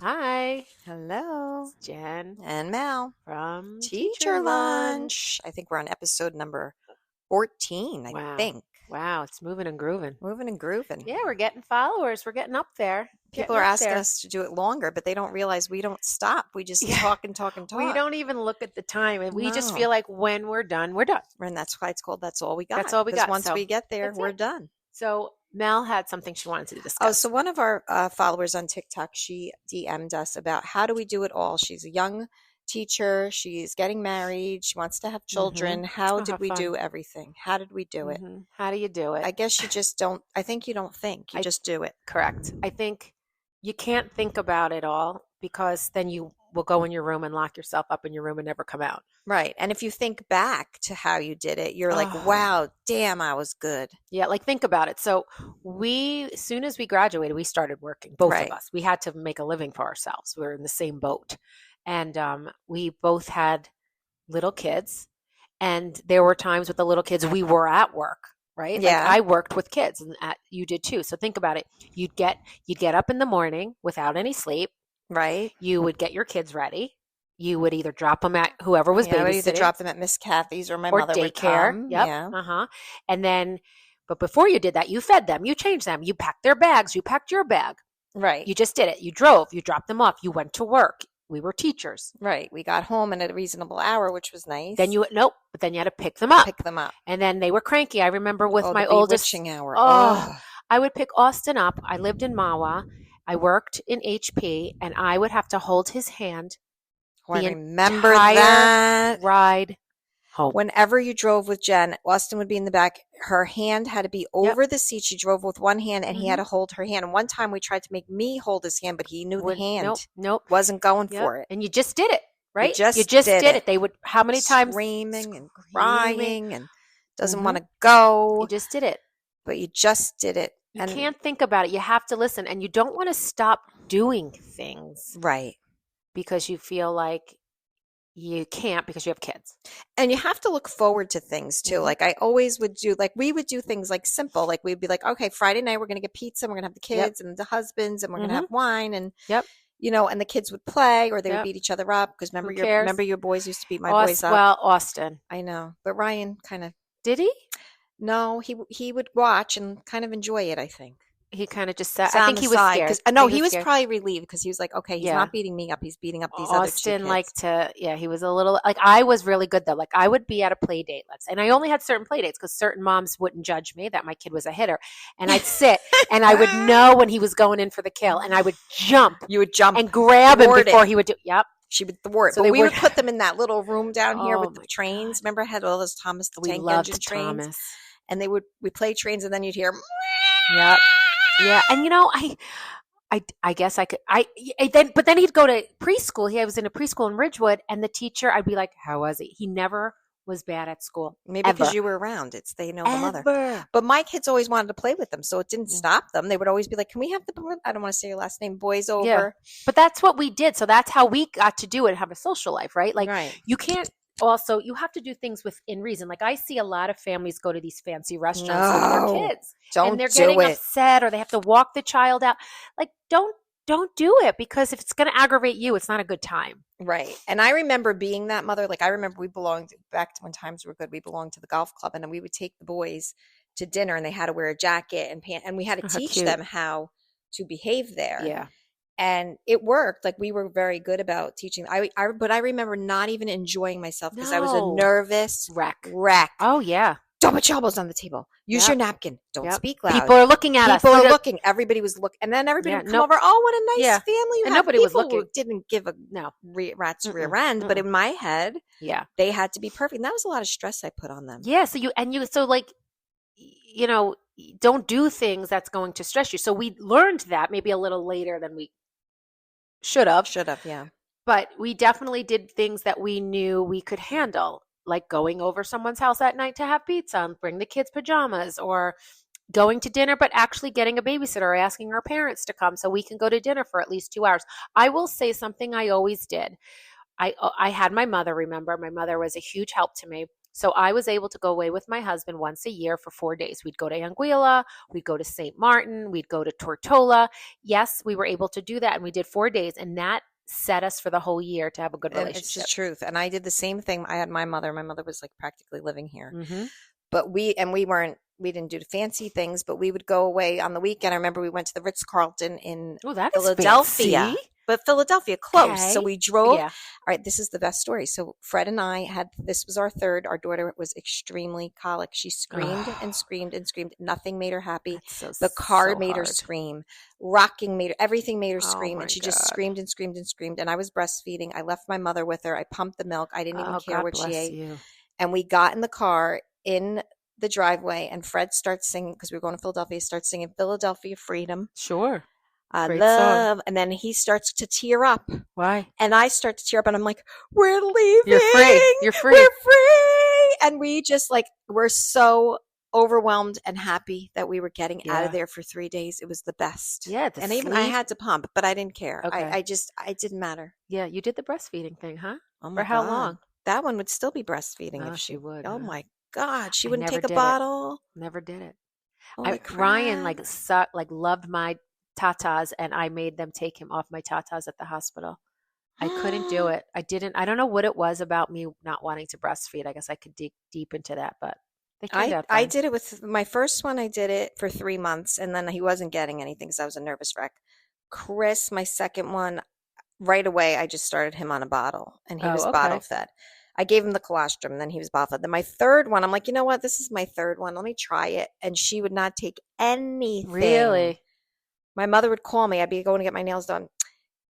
Hi, Hello. it's Jen And Mel. from Teacher Teacher Lunch. lunch. I think we're on episode number 14, I Wow. think. Wow, it's moving and grooving. Moving and grooving. Yeah, we're getting followers. We're getting up there. People Getting are up asking there. us to do it longer, but they don't realize we don't stop. We just Yeah. talk and talk and We talk. don't even look at the time, and we just No. feel like when we're done, we're done. And that's why it's called That's All We Got. That's all we Because got. once So we get there, that's we're it. done. So Mel had something she wanted to Oh, discuss. so one of our followers on TikTok, she DM'd us about how do we do it all. She's a young teacher. She's getting married. She wants to have children. How Oh, did how we fun. do everything? How did we do it? How do you do it? I guess you just don't. I think you don't think. You I- just do it. Correct. I think you can't think about it all because then you will go in your room and lock yourself up in your room and never come out. Right. And if you think back to how you did it, you're like, Oh. wow, damn, I was good. Yeah, like think about it. So as soon as we graduated, we started working, both Right. of us. We had to make a living for ourselves. We were in the same boat. And we both had little kids. And there were times with the little kids we were at work, right? Yeah. Like I worked with kids and you did too. So think about it. You'd get up in the morning without any sleep. Right. You would get your kids ready. You would either drop them at whoever was Yeah, I would either babysitting drop them at Miss Kathy's or my or mother would daycare. come. Yep. Yeah. And then, but before you did that, you fed them, you changed them, you packed their bags, you packed your bag. Right. You just did it. You drove, you dropped them off, you went to work. We were teachers. Right. We got home at a reasonable hour, which was nice. Then but then you had to pick them up. Pick them up. And then they were cranky. I remember with my the oldest. bewitching hour. Oh, I would pick Austin up. I lived in Mawa. I worked in HP, and I would have to hold his hand Oh, I the remember entire that. ride home. Whenever you drove with Jen, Austin would be in the back. Her hand had to be over the seat. She drove with one hand, and he had to hold her hand. And one time we tried to make me hold his hand, but he knew the hand Nope. wasn't going for it. And you just did it, right? You just did it. They would, how many times? Screaming and crying and doesn't Mhm. want to go. You just did it. But you just did it. You can't think about it. You have to listen. And you don't want to stop doing things Right. because you feel like you can't because you have kids. And you have to look forward to things too. Mhm. Like I always would do, like we would do things like simple. Like we'd be like, okay, Friday night we're going to get pizza and we're going to have the kids and the husbands and we're going to have wine and and the kids would play or they would beat each other up because remember your boys used to beat my boys up. Well, Austin. I know, but Ryan kind of Did he? No, he would watch and kind of enjoy it. I think He kind of just sat. Sat I on think the he was side, scared. 'cause- no, he was scared. probably relieved because he was like, okay, he's Yeah. not beating me up; he's beating up these other two Austin kids. liked to, he was a little like I was really good though. Like I would be at a play date, and I only had certain play dates because certain moms wouldn't judge me that my kid was a hitter, and I'd sit and I would know when he was going in for the kill, and I would jump. You would jump and grab him thwart before it. he would do. Yep. She would thwart. So But we would would put them in that little room down here Oh with the my trains. Remember, I had all those Thomas the We Tank loved Engine trains, Thomas. and we play trains, and then you'd hear. Yep. Yeah, and I guess I could. But then he'd go to preschool. He was in a preschool in Ridgewood, and the teacher, I'd be like, "How was he?" He never was bad at school. Maybe because you were around. They know the mother. Ever. But my kids always wanted to play with them, so it didn't stop them. They would always be like, "Can we have I don't want to say your last name, boys over?" Yeah. But that's what we did. So that's how we got to do it, have a social life, right? Like Right. you can't. Also, you have to do things within reason. Like I see a lot of families go to these fancy restaurants with their kids, Don't and they're do getting it. upset, or they have to walk the child out. Like don't do it because if it's going to aggravate you, it's not a good time. Right. And I remember being that mother. Like I remember we belonged back to when times were good. We belonged to the golf club, and then we would take the boys to dinner, and they had to wear a jacket and pants, and we had to How teach cute. them how to behave there. Yeah. And it worked. Like we were very good about teaching. But I remember not even enjoying myself because I was a No. nervous Wreck. Oh, yeah. don't put your elbows on the table. Use your napkin. Don't speak loud. People are looking at us. People are looking. Everybody was looking, and then everybody would come nope. over. Oh, what a nice Yeah. family you And have. nobody was People looking. Didn't give a rat's rear end. Mm-mm. But in my head, Yeah. they had to be perfect. And that was a lot of stress I put on them. Yeah. So like, don't do things that's going to stress you. So we learned that maybe a little later than we should have. Yeah. But we definitely did things that we knew we could handle, like going over someone's house at night to have pizza and bring the kids pajamas, or going to dinner, but actually getting a babysitter or asking our parents to come so we can go to dinner for at least 2 hours. I will say something I always did. I had my mother, remember, my mother was a huge help to me. So I was able to go away with my husband once a year for 4 days. We'd go to Anguilla, we'd go to St. Martin, we'd go to Tortola. Yes, we were able to do that, and we did 4 days, and that set us for the whole year to have a good relationship. It's the truth. And I did the same thing. I had my mother. My mother was like practically living here. Mm-hmm. But we didn't do the fancy things, but we would go away on the weekend. I remember we went to the Ritz-Carlton in Philadelphia. Fancy. But Philadelphia, close. Okay. So we drove. Yeah. All right, this is the best story. So Fred and I this was our third. Our daughter was extremely colic. She screamed and screamed and screamed. Nothing made her happy. The car made her scream. Rocking made her, everything made her scream. And she just screamed and screamed and screamed. And I was breastfeeding. I left my mother with her. I pumped the milk. I didn't even care what she ate. And we got in the car in the driveway, and Fred starts singing, because we were going to Philadelphia, starts singing Philadelphia Freedom. Sure. I love, and then he starts to tear up. Why? And I start to tear up, and I'm like, we're leaving. You're free. You're free. We're free. And we just we're so overwhelmed and happy that we were getting out of there for 3 days. It was the best. Yeah. And even I had to pump, but I didn't care. Okay. I didn't matter. Yeah. You did the breastfeeding thing, huh? Oh my For how God. long? That one would still be breastfeeding if she would. Oh my God. She wouldn't take a did bottle. Never did it. Ryan loved my tatas, and I made them take him off my tatas at the hospital. I couldn't do it. I don't know what it was about me not wanting to breastfeed. I guess I could dig deep into that, but they turned out fine. I did it with my first one. I did it for 3 months, and then he wasn't getting anything because I was a nervous wreck. Chris, my second one, right away, I just started him on a bottle, and he was bottle fed. I gave him the colostrum, and then he was bottle fed. Then my third one, I'm like, you know what? This is my third one. Let me try it. And she would not take anything. Really? My mother would call me. I'd be going to get my nails done.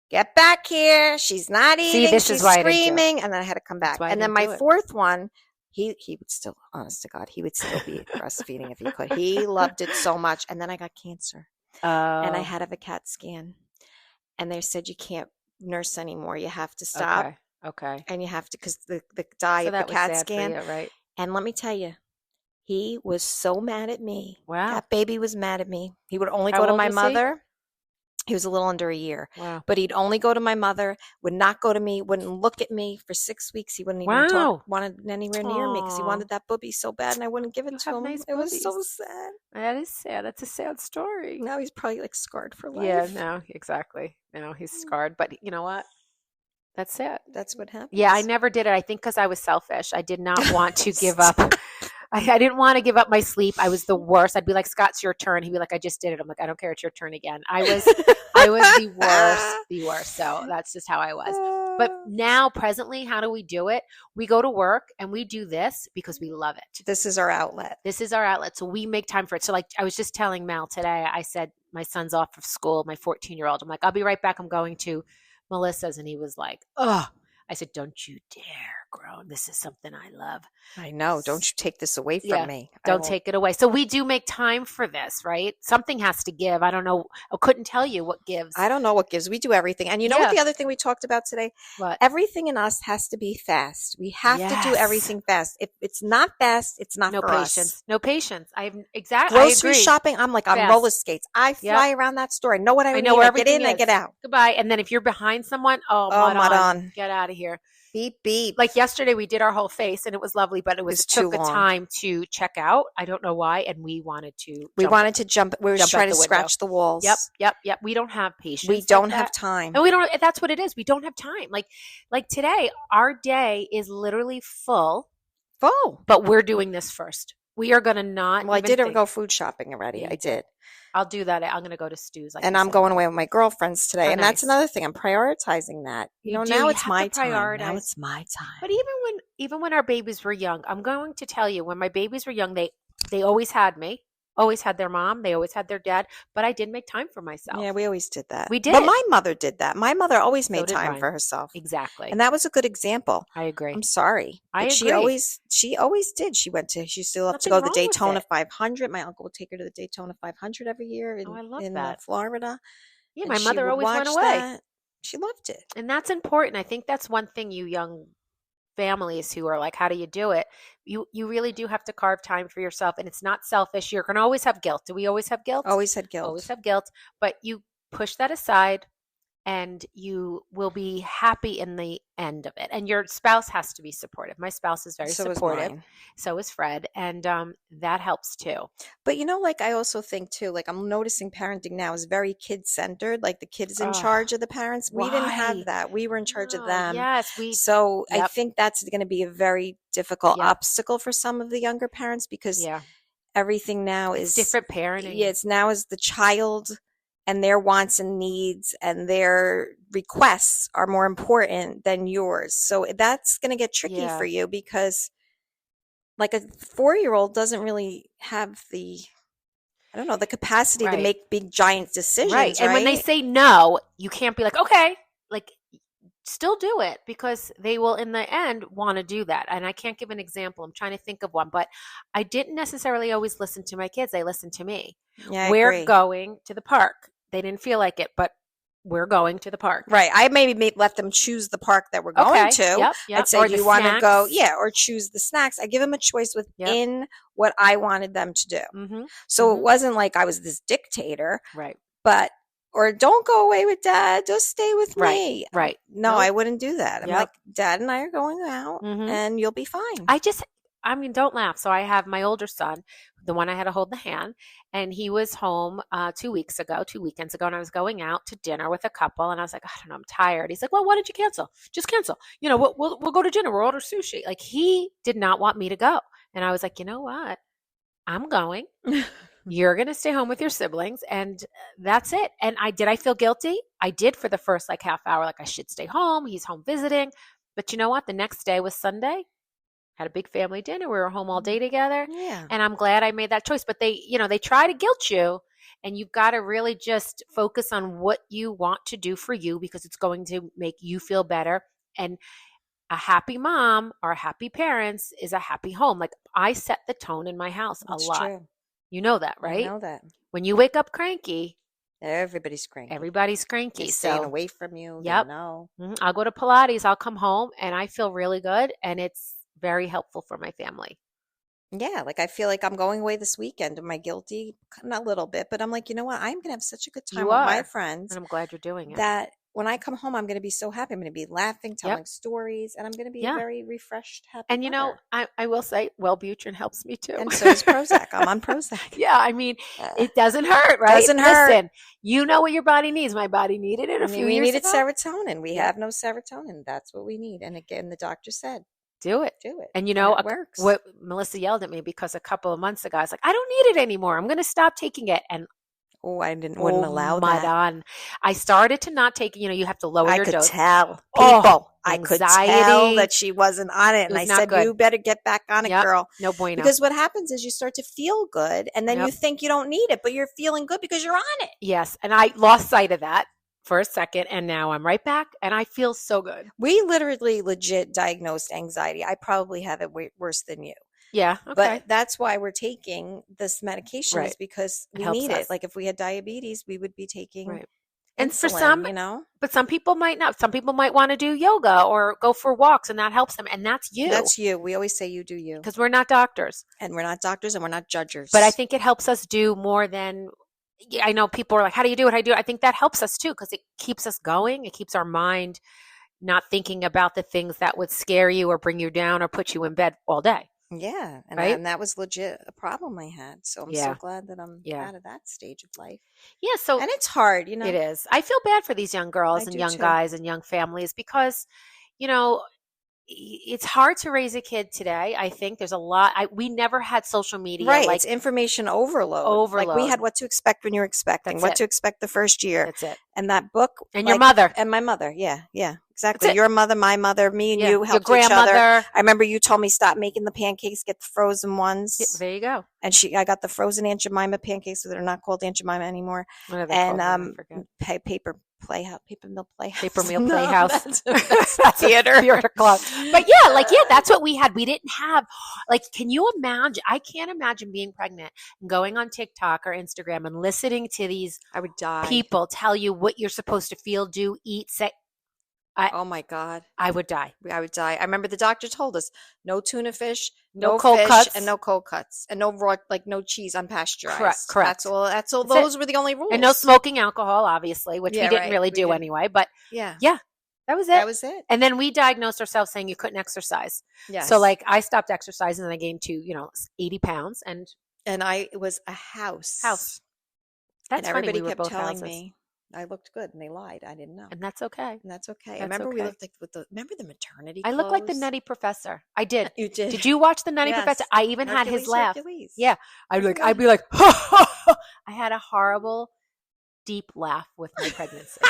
Get back here. She's not eating. This She's is why screaming. And then I had to come back. And then my fourth one, he would still, honest to God, he would still be breastfeeding if he could. He loved it so much. And then I got cancer. And I had to have a CAT scan. And they said, you can't nurse anymore. You have to stop. Okay. And you have to, because the dye of the CAT scan. You, right? And let me tell you, he was so mad at me. Wow. That baby was mad at me. He would only go to my mother. He was a little under a year. Wow. But he'd only go to my mother, would not go to me, wouldn't look at me for 6 weeks. He wouldn't even talk, wanted anywhere near me because he wanted that booby so bad, and I wouldn't give it to him. It was so sad. That is sad. That's a sad story. Now he's probably scarred for life. Yeah, no, exactly. No, he's scarred. But you know what? That's it. That's what happened. Yeah, I never did it. I think because I was selfish. I did not want to give up. I didn't want to give up my sleep. I was the worst. I'd be like, Scott, it's your turn. He'd be like, I just did it. I'm like, I don't care. It's your turn again. I was the worst. So that's just how I was. But now, presently, how do we do it? We go to work and we do this because we love it. This is our outlet. So we make time for it. So like I was just telling Mal today, I said, my son's off of school, my 14-year-old. I'm like, I'll be right back. I'm going to Melissa's. And he was like, oh. I said, don't you dare, grown. This is something I love. I know. Don't you take this away from me. Don't take it away. So we do make time for this, right? Something has to give. I don't know. I couldn't tell you what gives. I don't know what gives. We do everything. And you know what the other thing we talked about today? What? Everything in us has to be fast. We have to do everything fast. If it's not fast, it's not for us. No patience. Exactly. Grocery shopping, I'm like on roller skates. I fly around that store. I know what I need. I get in, I get out. Goodbye. And then if you're behind someone, madon. Get out of here. Beep, beep. Like yesterday, we did our whole face and it was lovely, but it took a time to check out. I don't know why. And we wanted to jump. We were just trying to scratch the walls. Yep. We don't have patience. We don't have time. And that's what it is. We don't have time. Like today, our day is literally full, but we're doing this first. We are going to not. Well, I did go food shopping already. I did. I'll do that. I'm going to go to Stu's. And I'm going away with my girlfriends today. And that's another thing. I'm prioritizing that. Now it's my time. Now it's my time. But even when our babies were young, I'm going to tell you, when my babies were young, they always had me. Always had their mom. They always had their dad. But I did make time for myself. Yeah, we always did that. We did. But my mother did that. My mother always made time for herself. Exactly. And that was a good example. I agree. I'm sorry. I agree. She always did. She still loved to go to the Daytona 500. My uncle would take her to the Daytona 500 every year in Florida. Yeah, my mother always went away. That. She loved it. And that's important. I think that's one thing you young families who are like, how do you do it? You really do have to carve time for yourself, and it's not selfish. You're going to always have guilt. Do we always have guilt? Always had guilt. Always have guilt, but you push that aside and you will be happy in the end of it. And your spouse has to be supportive. My spouse is very supportive. So is Fred. And that helps too. But like I also think too, like I'm noticing parenting now is very kid-centered. Like the kid is in charge of the parents. We didn't have that. We were in charge of them. Yes, So I think that's going to be a very difficult obstacle for some of the younger parents because everything now is different parenting. Yeah, it's now is the child and their wants and needs and their requests are more important than yours. So that's going to get tricky for you because like a 4-year-old doesn't really have the capacity to make big giant decisions. Right. And when they say no, you can't be like, okay, like still do it because they will in the end want to do that. And I can't give an example. I'm trying to think of one, but I didn't necessarily always listen to my kids. They listened to me. Yeah, we're going to the park. They didn't feel like it, but we're going to the park. Right. I maybe let them choose the park that we're going to. Yep. I'd say, do you want to go? Yeah. Or choose the snacks. I give them a choice within what I wanted them to do. Mm-hmm. So it wasn't like I was this dictator. Right. Or don't go away with dad. Just stay with me. Right. No, I wouldn't do that. I'm like, dad and I are going out and you'll be fine. Don't laugh. So I have my older son, the one I had to hold the hand, and he was home 2 weekends ago, and I was going out to dinner with a couple, and I was like, I don't know, I'm tired. He's like, well, why did you cancel? Just cancel. We'll go to dinner. We'll order sushi. Like he did not want me to go. And I was like, you know what? I'm going. You're going to stay home with your siblings, and that's it. And I feel guilty? I did for the first half hour, like I should stay home. He's home visiting. But you know what? The next day was Sunday. Had a big family dinner. We were home all day together. Yeah. And I'm glad I made that choice. But they try to guilt you, and you've got to really just focus on what you want to do for you because it's going to make you feel better. And a happy mom or happy parents is a happy home. Like I set the tone in my house a lot. True. You know that, right? I know that. When you wake up cranky, everybody's cranky. They're staying away from you. Yep. No. I'll go to Pilates. I'll come home and I feel really good. And it's very helpful for my family. Yeah, like I feel like I'm going away this weekend. Am I guilty? Not a little bit, but I'm like, you know what? I'm going to have such a good time with my friends. And I'm glad you're doing it. That when I come home, I'm going to be so happy. I'm going to be laughing, telling stories, and I'm going to be a very refreshed, happy And mother. I will say, Wellbutrin helps me too. And so does Prozac. I'm on Prozac. Yeah, I mean, it doesn't hurt, right? Doesn't hurt. Listen, you know what your body needs. My body needed it a few years ago. We needed serotonin. We have no serotonin. That's what we need. And again, the doctor said, do it. And it works. What Melissa yelled at me because a couple of months ago, I was like, I don't need it anymore. I'm going to stop taking it. And I wouldn't allow that. I started to not take it. You have to lower your dose. I could tell people. I could tell that she wasn't on it. And I said, you better get back on it, girl. No bueno. Because what happens is you start to feel good and then you think you don't need it, but you're feeling good because you're on it. Yes. And I lost sight of that for a second, and now I'm right back, and I feel so good. We legit diagnosed anxiety. I probably have it worse than you. Yeah, okay. But that's why we're taking this medication is because we need it. Like if we had diabetes, we would be taking and insulin, for some, but some people might not. Some people might want to do yoga or go for walks, and that helps them. And that's you. That's you. We always say you do you. Because we're not doctors. And we're not doctors, and we're not judgers. But I think it helps us do more than... I know people are like, how do you do it? I think that helps us too because it keeps us going. It keeps our mind not thinking about the things that would scare you or bring you down or put you in bed all day. Yeah. And that was legit a problem I had. So I'm so glad that I'm out of that stage of life. Yeah. So and it's hard, It is. I feel bad for these young girls and young guys and young families because, it's hard to raise a kid today. I think there's a lot. We never had social media. Right. It's information overload. Like we had What to Expect When You're Expecting, What to Expect the First Year. That's it. And that book. And your mother. And my mother. Yeah. Yeah. Exactly. Your mother, my mother, me and you helped your each grandmother. other. I remember you told me stop making the pancakes, get the frozen ones. Yeah, there you go. And I got the frozen Aunt Jemima pancakes, so they're not called Aunt Jemima anymore. What are they called? Paper Mill Playhouse. Paper Mill Playhouse. That's theater club. But that's what we had. We didn't have, can you imagine? I can't imagine being pregnant and going on TikTok or Instagram and listening to these I would die. People tell you what you're supposed to feel, do, eat, say. Oh my God. I would die. I would die. I remember the doctor told us no tuna fish, no cold fish, cuts, and no cold cuts, and no raw, like no cheese unpasteurized. Correct. That's all. Those were the only rules. And no smoking alcohol, obviously, which we didn't really do anyway. But yeah, that was it. That was it. And then we diagnosed ourselves saying you couldn't exercise. Yes. So like I stopped exercising and I gained 80 pounds, and it was a house. That's and funny. Everybody kept telling me I looked good, and they lied. I didn't know, and that's okay. I remember we looked like remember the maternity clothes? I looked like the Nutty Professor. I did. You did. Did you watch the Nutty Professor? I even had his laugh. Yeah, I'd be like, I had a horrible, deep laugh with my pregnancy.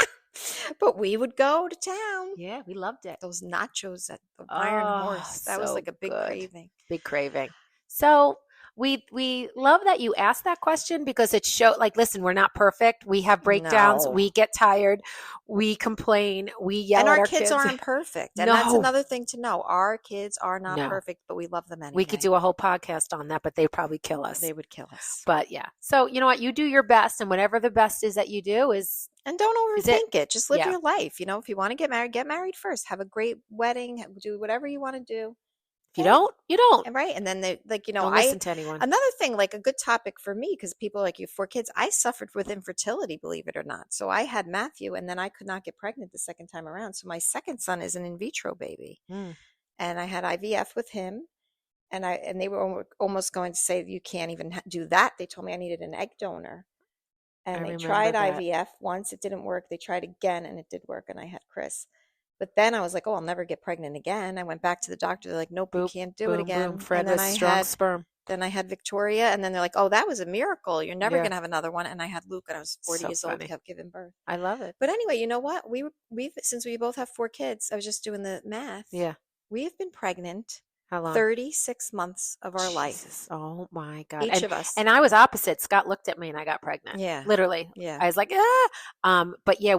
But we would go to town. Yeah, we loved it. Those nachos at the Iron Horse. That was like a big craving. Big craving. So we love that you asked that question, because it showed, like, listen, we're not perfect. We have breakdowns. We get tired. We complain. We yell at our kids. And our kids aren't perfect. And that's another thing to know. Our kids are not perfect, but we love them anyway. We could do a whole podcast on that, but they'd probably kill us. They would kill us. But yeah. So you know what? You do your best, and whatever the best is that you do is. And don't overthink it. Just live your life. You know, if you want to get married first. Have a great wedding. Do whatever you want to do. If you don't, you don't. Right. And then they don't listen to anyone. Another thing, like a good topic for me, because people like you, 4 kids, I suffered with infertility, believe it or not. So I had Matthew, and then I could not get pregnant the second time around. So my second son is an in vitro baby. And I had IVF with him. And they were almost going to say, you can't even do that. They told me I needed an egg donor. And they tried IVF once. It didn't work. They tried again, and it did work. And I had Chris. But then I was like, oh, I'll never get pregnant again. I went back to the doctor. They're like, nope, you can't do it again. Fred with strong sperm. Then I had Victoria. And then they're like, oh, that was a miracle. You're never going to have another one. And I had Luke, and I was 40 years old, kept giving birth. I love it. But anyway, you know what? We've since we both have 4 kids, I was just doing the math. Yeah. We have been pregnant. How long? 36 months of our life. Oh my God. Each of us. And I was opposite. Scott looked at me and I got pregnant. Yeah. Literally. Yeah. I was like, but yeah,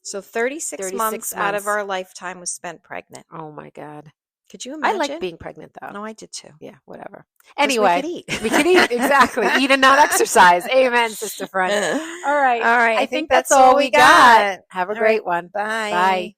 So 36 months out of our lifetime was spent pregnant. Oh my God. Could you imagine? I like being pregnant though. No, I did too. Yeah, whatever. Anyway. We could eat. We could eat. Exactly. Eat and not exercise. Amen, Sister Friend. All right. All right. I think that's all we got. Have a great one. Bye. Bye.